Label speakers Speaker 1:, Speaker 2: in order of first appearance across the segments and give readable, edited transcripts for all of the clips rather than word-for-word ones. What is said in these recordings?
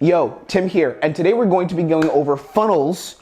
Speaker 1: Yo, Tim here, and today we're going to be going over funnels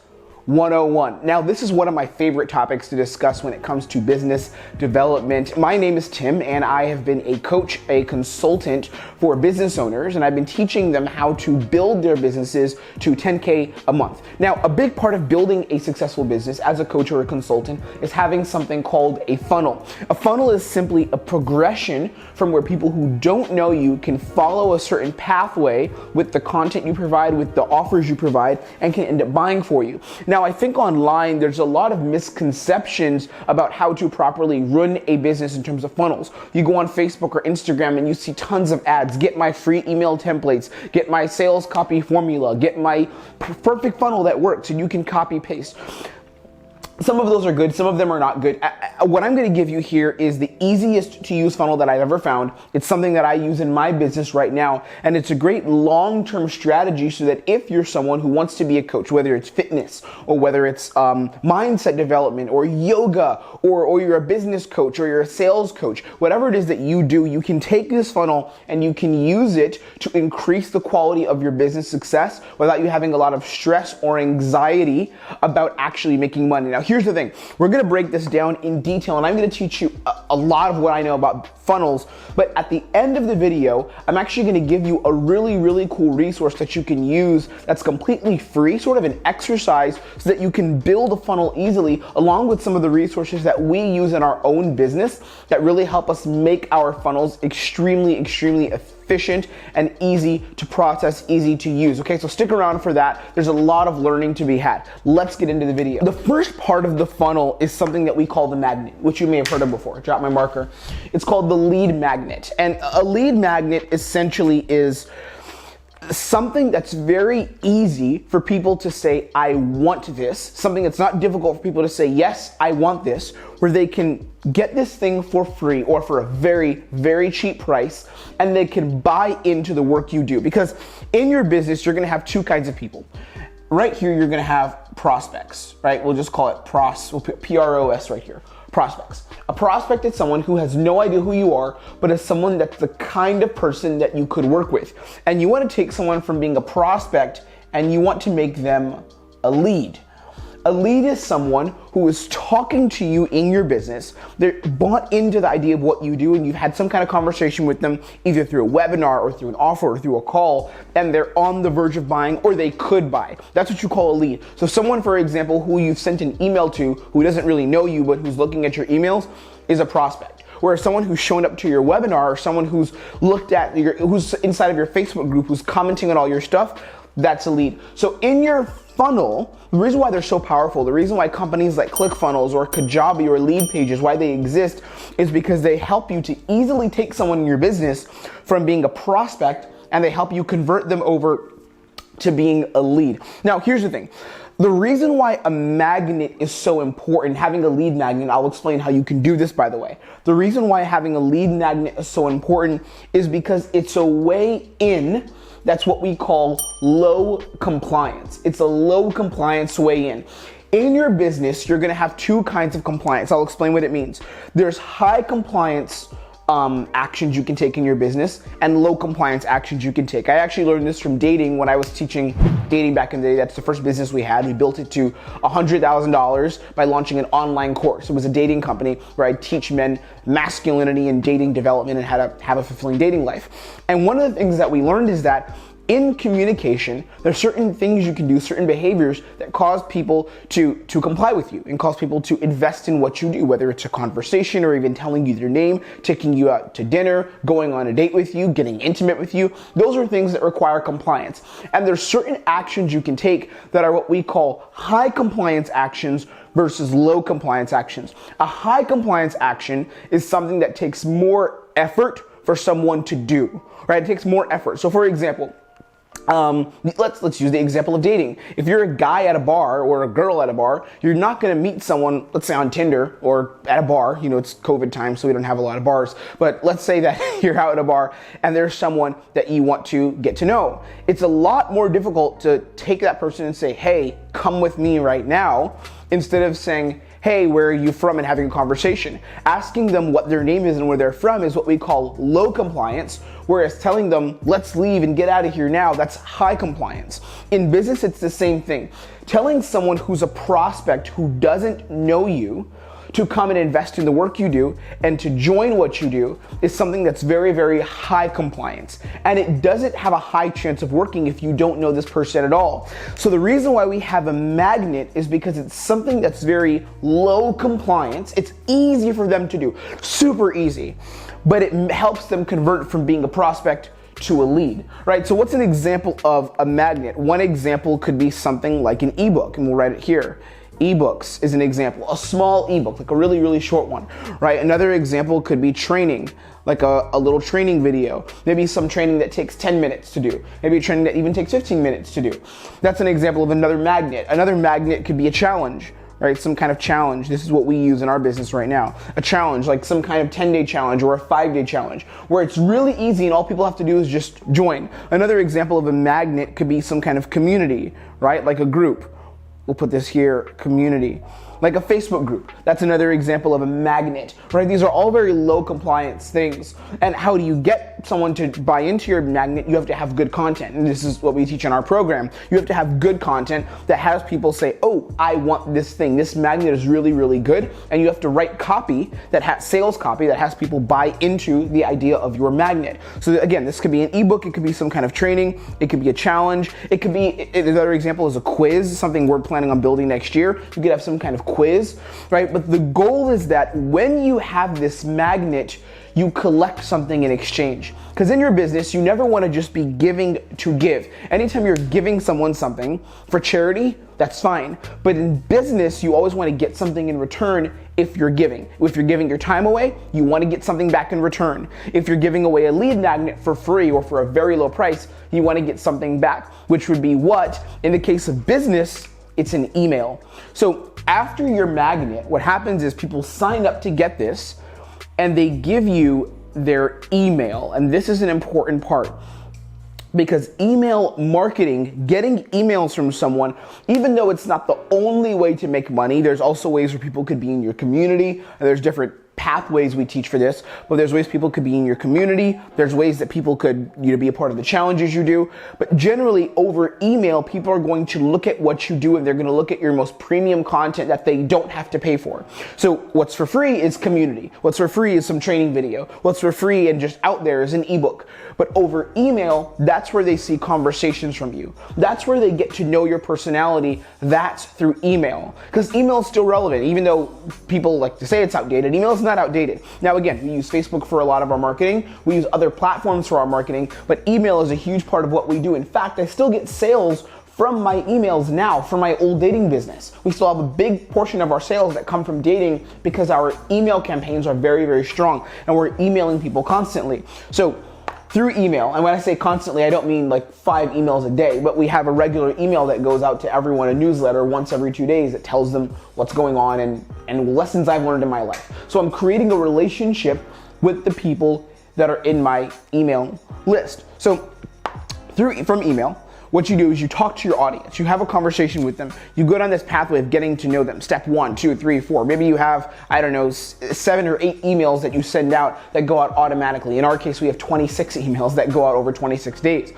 Speaker 1: 101. Now, this is one of my favorite topics to discuss when it comes to business development. My name is Tim, and I have been a coach, a consultant for business owners, and I've been teaching them how to build their businesses to 10K a month. Now, a big part of building a successful business as a coach or a consultant is having something called a funnel. A funnel is simply a progression from where people who don't know you can follow a certain pathway with the content you provide, with the offers you provide, and can end up buying for you. Now, I think online there's a lot of misconceptions about how to properly run a business in terms of funnels. You go on Facebook or Instagram and you see tons of ads. Get my free email templates, get my sales copy formula, get my perfect funnel that works and you can copy paste. Some of those are good, some of them are not good. What I'm going to give you here is the easiest to use funnel that I've ever found. It's something that I use in my business right now, and it's a great long-term strategy so that if you're someone who wants to be a coach, whether it's fitness or whether it's mindset development or yoga or you're a business coach or you're a sales coach, whatever it is that you do, you can take this funnel and you can use it to increase the quality of your business success without you having a lot of stress or anxiety about actually making money. Now, here's the thing. We're going to break this down in detail, and I'm going to teach you a lot of what I know about funnels, but at the end of the video, I'm actually going to give you a really cool resource that you can use that's completely free, sort of an exercise so that you can build a funnel easily, along with some of the resources that we use in our own business that really help us make our funnels extremely efficient and easy to process, easy to use. Okay, so stick around for that. There's a lot of learning to be had. Let's get into the video. The first part of the funnel is something that we call the magnet, which you may have heard of before. Drop my marker. It's called the lead magnet. And a lead magnet essentially is something that's very easy for people to say, I want this. Something that's not difficult for people to say, yes, I want this, where they can get this thing for free or for a very cheap price, and they can buy into the work you do. Because in your business, you're gonna have two kinds of people. Right here, you're gonna have prospects, right? We'll just call it we'll put PROS right here. Prospects. A prospect is someone who has no idea who you are, but is someone that's the kind of person that you could work with. And you want to take someone from being a prospect and you want to make them a lead. A lead is someone who is talking to you in your business. They're bought into the idea of what you do, and you've had some kind of conversation with them, either through a webinar or through an offer or through a call, and they're on the verge of buying, or they could buy. That's what you call a lead. So someone, for example, who you've sent an email to, who doesn't really know you, but who's looking at your emails, is a prospect. Whereas someone who's shown up to your webinar, or someone who's looked at who's inside of your Facebook group, who's commenting on all your stuff, that's a lead. So in your funnel, the reason why they're so powerful, the reason why companies like Clickfunnels or Kajabi or LeadPages, why they exist, is because they help you to easily take someone in your business from being a prospect, and they help you convert them over to being a lead. Now, here's the thing. The reason why a magnet is so important, having a lead magnet, I'll explain how you can do this, by the way. The reason why having a lead magnet is so important is because it's a way in. That's what we call low compliance. It's a low compliance way in. In your business, you're gonna have two kinds of compliance. I'll explain what it means. There's high compliance actions you can take in your business and low compliance actions you can take. I actually learned this from dating when I was teaching dating back in the day. That's the first business we had. We built it to $100,000 by launching an online course. It was a dating company where I teach men masculinity and dating development and how to have a fulfilling dating life. And one of the things that we learned is that in communication, there's certain things you can do, certain behaviors that cause people to comply with you and cause people to invest in what you do, whether it's a conversation or even telling you their name, taking you out to dinner, going on a date with you, getting intimate with you. Those are things that require compliance. And there's certain actions you can take that are what we call high compliance actions versus low compliance actions. A high compliance action is something that takes more effort for someone to do, right? It takes more effort. So for example, let's use the example of dating. If you're a guy at a bar or a girl at a bar, you're not going to meet someone, let's say on Tinder or at a bar. You know, it's COVID time, so we don't have a lot of bars. But let's say that you're out at a bar and there's someone that you want to get to know. It's a lot more difficult to take that person and say, hey, come with me right now, instead of saying, hey, where are you from, and having a conversation. Asking them what their name is and where they're from is what we call low compliance, Whereas telling them, let's leave and get out of here now, that's high compliance. In business, it's the same thing. Telling someone who's a prospect who doesn't know you to come and invest in the work you do and to join what you do is something that's very, very high compliance. And it doesn't have a high chance of working if you don't know this person at all. So the reason why we have a magnet is because it's something that's very low compliance. It's easy for them to do, super easy, but it helps them convert from being a prospect to a lead, right? So what's an example of a magnet? One example could be something like an ebook, and we'll write it here. Ebooks is an example, a small ebook, like a really, really short one, right? Another example could be training, like a little training video. Maybe some training that takes 10 minutes to do. Maybe a training that even takes 15 minutes to do. That's an example of another magnet. Another magnet could be a challenge, right? Some kind of challenge. This is what we use in our business right now. A challenge, like some kind of 10-day challenge or a 5-day challenge, where it's really easy and all people have to do is just join. Another example of a magnet could be some kind of community, right? Like a group. We'll put this here, community. Like a Facebook group. That's another example of a magnet, right? These are all very low compliance things. And how do you get someone to buy into your magnet? You have to have good content. And this is what we teach in our program. You have to have good content that has people say, oh, I want this thing. This magnet is really, really good. And you have to write copy that has sales copy that has people buy into the idea of your magnet. So again, this could be an ebook. It could be some kind of training. It could be a challenge. It could be, another example is a quiz, something we're planning on building next year. You could have some kind of quiz, right? But the goal is that when you have this magnet, you collect something in exchange. Because in your business, you never want to just be giving to give. Anytime you're giving someone something for charity, that's fine. But in business, you always want to get something in return if you're giving. If you're giving your time away, you want to get something back in return. If you're giving away a lead magnet for free or for a very low price, you want to get something back, which would be what? In the case of business, it's an email. So after your magnet, what happens is people sign up to get this and they give you their email. And this is an important part because email marketing, getting emails from someone, even though it's not the only way to make money, there's also ways where people could be in your community, and there's different pathways we teach for this, but there's ways people could be in your community. There's ways that people could be a part of the challenges you do. But generally over email, people are going to look at what you do and they're going to look at your most premium content that they don't have to pay for. So what's for free is community. What's for free is some training video. What's for free and just out there is an ebook. But over email, that's where they see conversations from you. That's where they get to know your personality. That's through email. Because email is still relevant, even though people like to say it's outdated. Email is not outdated. Now again, we use Facebook for a lot of our marketing. We use other platforms for our marketing, but email is a huge part of what we do. In fact, I still get sales from my emails now from my old dating business. We still have a big portion of our sales that come from dating because our email campaigns are very, very strong and we're emailing people constantly. So through email, and when I say constantly, I don't mean like 5 emails a day, but we have a regular email that goes out to everyone, a newsletter once every 2 days that tells them what's going on and lessons I've learned in my life. So I'm creating a relationship with the people that are in my email list. So from email, what you do is you talk to your audience, you have a conversation with them, you go down this pathway of getting to know them. Step 1, 2, 3, 4. Maybe you have, 7 or 8 emails that you send out that go out automatically. In our case, we have 26 emails that go out over 26 days.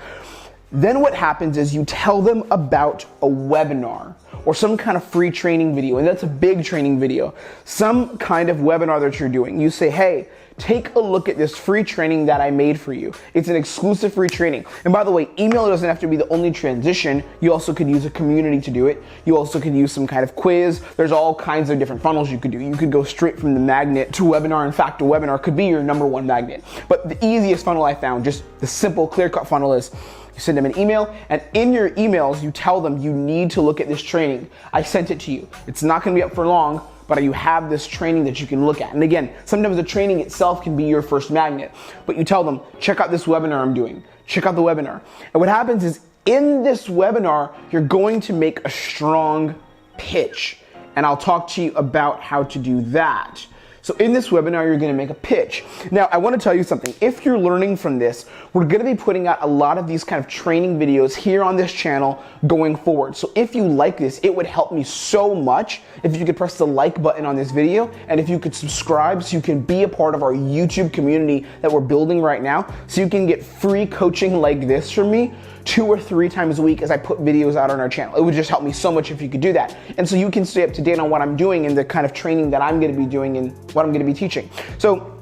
Speaker 1: Then what happens is you tell them about a webinar or some kind of free training video, and that's a big training video, some kind of webinar that you're doing. You say, hey, take a look at this free training that I made for you. It's an exclusive free training. And by the way, email doesn't have to be the only transition. You also could use a community to do it. You also could use some kind of quiz. There's all kinds of different funnels you could do. You could go straight from the magnet to webinar. In fact, a webinar could be your #1 magnet. But the easiest funnel I found, just the simple clear-cut funnel, is you send them an email, and in your emails, you tell them you need to look at this training. I sent it to you. It's not gonna be up for long, but you have this training that you can look at. And again, sometimes the training itself can be your first magnet, but you tell them, check out this webinar I'm doing. Check out the webinar. And what happens is in this webinar, you're going to make a strong pitch. And I'll talk to you about how to do that. So in this webinar, you're gonna make a pitch. Now, I wanna tell you something. If you're learning from this, we're gonna be putting out a lot of these kind of training videos here on this channel going forward. So if you like this, it would help me so much if you could press the like button on this video, and if you could subscribe so you can be a part of our YouTube community that we're building right now, so you can get free coaching like this from me 2 or 3 times a week as I put videos out on our channel. It would just help me so much if you could do that. And so you can stay up to date on what I'm doing and the kind of training that I'm gonna be doing and what I'm gonna be teaching. So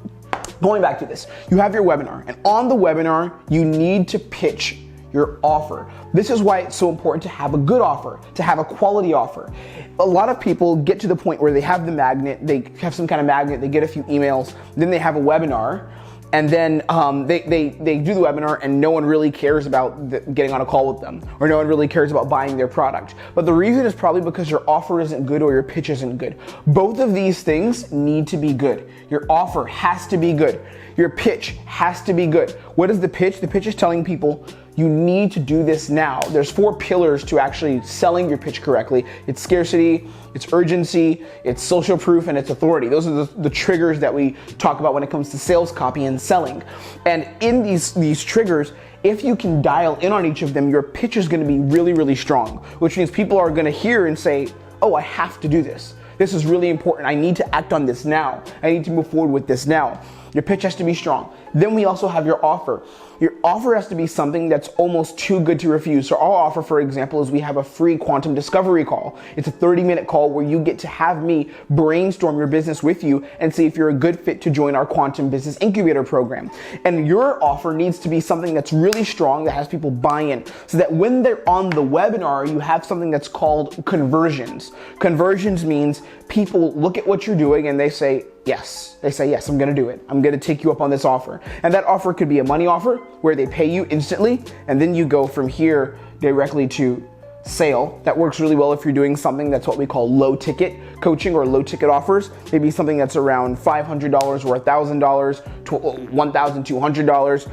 Speaker 1: going back to this, you have your webinar, and on the webinar, you need to pitch your offer. This is why it's so important to have a good offer, to have a quality offer. A lot of people get to the point where they have the magnet, they have some kind of magnet, they get a few emails, then they have a webinar, and then they do the webinar and no one really cares about getting on a call with them, or no one really cares about buying their product. But the reason is probably because your offer isn't good or your pitch isn't good. Both of these things need to be good. Your offer has to be good. Your pitch has to be good. What is the pitch? The pitch is telling people, you need to do this now. There's 4 pillars to actually selling your pitch correctly. It's scarcity, it's urgency, it's social proof, and it's authority. Those are the triggers that we talk about when it comes to sales copy and selling. And in these triggers, if you can dial in on each of them, your pitch is gonna be really, really strong, which means people are gonna hear and say, oh, I have to do this. This is really important. I need to act on this now. I need to move forward with this now. Your pitch has to be strong. Then we also have your offer. Your offer has to be something that's almost too good to refuse. So our offer, for example, is we have a free quantum discovery call. It's a 30-minute call where you get to have me brainstorm your business with you and see if you're a good fit to join our quantum business incubator program. And your offer needs to be something that's really strong, that has people buy in, so that when they're on the webinar, you have something that's called conversions. Conversions means people look at what you're doing and they say, yes. They say, yes, I'm gonna do it. I'm gonna take you up on this offer. And that offer could be a money offer where they pay you instantly, and then you go from here directly to sale. That works really well if you're doing something that's what we call low ticket coaching or low ticket offers. Maybe something that's around $500 or $1,000 to $1,200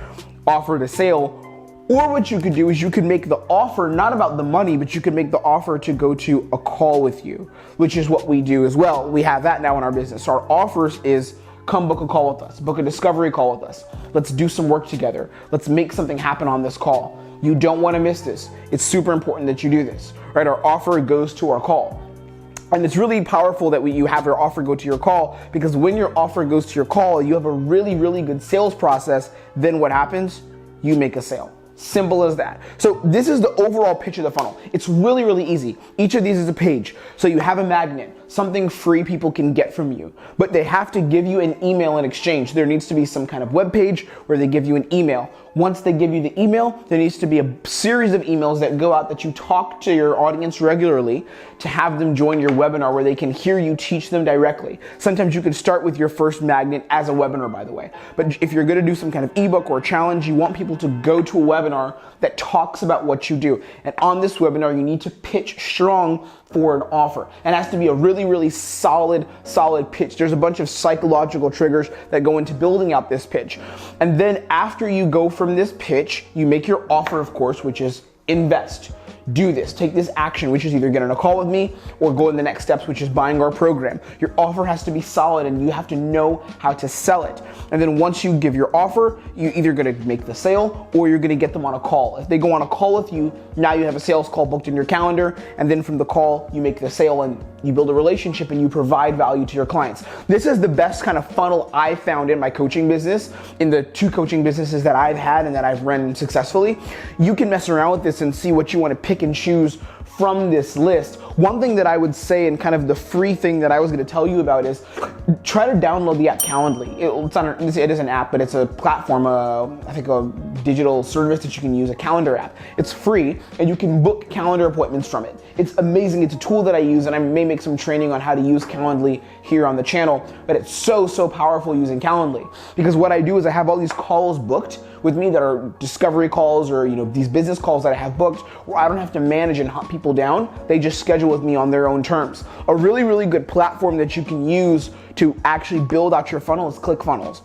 Speaker 1: offer to sale. Or what you could do is you could make the offer not about the money, but you could make the offer to go to a call with you, which is what we do as well. We have that now in our business. So our offers is come book a call with us, book a discovery call with us. Let's do some work together. Let's make something happen on this call. You don't want to miss this. It's super important that you do this, right? Our offer goes to our call. And it's really powerful that you have your offer go to your call, because when your offer goes to your call, you have a really, really good sales process. Then what happens? You make a sale. Simple as that. So this is the overall pitch of the funnel. It's really, really easy. Each of these is a page. So you have a magnet, something free people can get from you, but they have to give you an email in exchange. There needs to be some kind of web page where they give you an email. Once they give you the email, there needs to be a series of emails that go out that you talk to your audience regularly to have them join your webinar where they can hear you teach them directly. Sometimes you can start with your first magnet as a webinar, by the way. But if you're gonna do some kind of ebook or challenge, you want people to go to a webinar that talks about what you do. And on this webinar, you need to pitch strong for an offer. And it has to be a really, really solid pitch. There's a bunch of psychological triggers that go into building out this pitch. And then after you go from this pitch, you make your offer, of course, which is invest. Do this, take this action, which is either get on a call with me or go in the next steps, which is buying our program. Your offer has to be solid and you have to know how to sell it. And then once you give your offer, you're either gonna make the sale or you're gonna get them on a call. If they go on a call with you, now you have a sales call booked in your calendar, and then from the call, you make the sale and you build a relationship and you provide value to your clients. This is the best kind of funnel I found in my coaching business, in the 2 coaching businesses that I've had and that I've run successfully. You can mess around with this and see what you want to pick and choose from this list. One thing that I would say, and kind of the free thing that I was going to tell you about, is try to download the app Calendly. It is an app, but it's a platform, I think a digital service that you can use, a calendar app. It's free and you can book calendar appointments from it. It's amazing. It's a tool that I use, and I may make some training on how to use Calendly here on the channel, but it's so powerful using Calendly, because what I do is I have all these calls booked with me that are discovery calls, or these business calls that I have booked where I don't have to manage and hunt people down. They just schedule with me on their own terms. A really, really good platform that you can use to actually build out your funnel is Clickfunnels.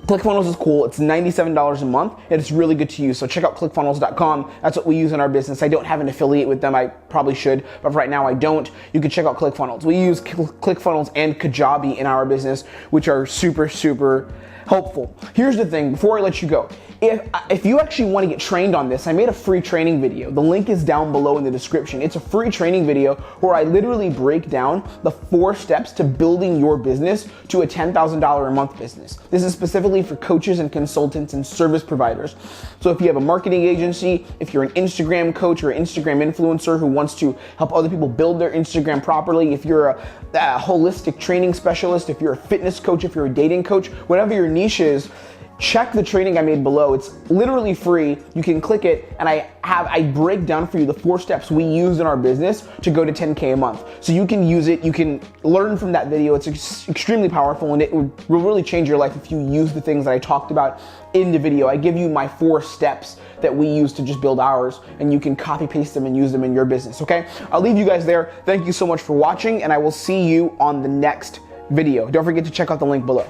Speaker 1: ClickFunnels is cool. It's $97 a month, and it's really good to use. So check out clickfunnels.com. That's what we use in our business. I don't have an affiliate with them. I probably should, but right now I don't. You can check out ClickFunnels. We use ClickFunnels and Kajabi in our business, which are super, super helpful. Here's the thing, before I let you go. If you actually want to get trained on this, I made a free training video. The link is down below in the description. It's a free training video where I literally break down the 4 steps to building your business to a $10,000 a month business. This is specifically for coaches and consultants and service providers. So if you have a marketing agency, if you're an Instagram coach or an Instagram influencer who wants to help other people build their Instagram properly, if you're a holistic training specialist, if you're a fitness coach, if you're a dating coach, whatever your niche is, check the training I made below. It's literally free. You can click it, and I break down for you the 4 steps we use in our business to go to 10K a month. So you can use it, you can learn from that video. It's extremely powerful, and it will really change your life if you use the things that I talked about in the video. I give you my 4 steps that we use to just build ours, and you can copy paste them and use them in your business, okay? I'll leave you guys there. Thank you so much for watching, and I will see you on the next video. Don't forget to check out the link below.